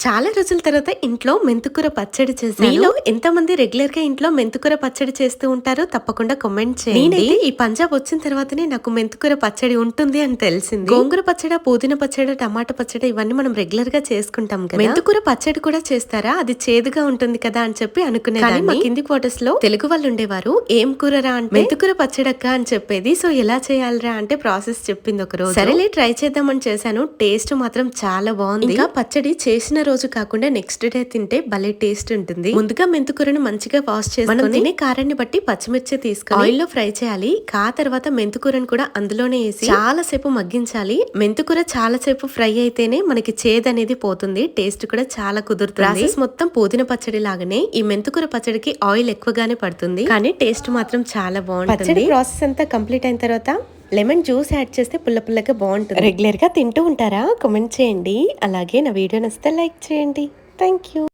చాలా రోజుల తర్వాత ఇంట్లో మెంతుకూర పచ్చడి చేశాను. మీలో ఎంతమంది రెగ్యులర్ గా ఇంట్లో మెంతుకూర పచ్చడి చేస్తూ ఉంటారో తప్పకుండా కామెంట్ చేయండి. నేనైతే ఈ పంజాబ్ వచ్చిన తర్వాతనే నాకు మెంతుకూర పచ్చడి ఉంటుంది అని తెలిసింది. గోంగూర పచ్చడి, పుదీనా పచ్చడి, టమాటా పచ్చడి ఇవన్నీ మనం రెగ్యులర్ గా చేసుకుంటాం కదా. మెంతుకూర పచ్చడి కూడా చేస్తారా, అది చేదుగా ఉంటుంది కదా అని చెప్పి అనుకునేదాన్ని. మా కింది క్వార్టర్స్ లో తెలుగు వాళ్ళు ఉండేవారు. ఏం కూరరా అంటే మెంతుకూర పచ్చడక్క అని చెప్పేది. సో ఎలా చేయాలరా అంటే ప్రాసెస్ చెప్పింది ఒక రోజు. సరేలే ట్రై చేద్దామని చేశాను. టేస్ట్ మాత్రం చాలా బాగుంది. ఇంకా పచ్చడి చేసిన రోజు కాకుండా నెక్స్ట్ డే తింటే భలే టేస్ట్ ఉంటుంది. ముందుగా మెంతుకూరను మంచిగా వాష్ చేసి మనం తినే కారాన్ని బట్టి పచ్చిమిర్చి తీసుకొని ఆయిల్ లో ఫ్రై చేయాలి. తర్వాత మెంతుకూరను కూడా అందులోనే వేసి చాలా సేపు మగ్గించాలి. మెంతుకూర చాలా సేపు ఫ్రై అయితేనే మనకి చేదు అనేది పోతుంది, టేస్ట్ కూడా చాలా కుదురుతుంది. ప్రాసెస్ మొత్తం పుదీనా పచ్చడి లాగానే ఈ మెంతుకూర పచ్చడికి ఆయిల్ ఎక్కువగానే పడుతుంది, కానీ టేస్ట్ మాత్రం చాలా బాగుంటుంది. పచ్చడి ప్రాసెస్ అంతా కంప్లీట్ అయిన తర్వాత లెమన్ జ్యూస్ యాడ్ చేస్తే పుల్ల పుల్లగా బాగుంటుంది. రెగ్యులర్ గా తింటూ ఉంటారా? కామెంట్ చేయండి. అలాగే నా వీడియో నచ్చితే లైక్ చేయండి. Thank you.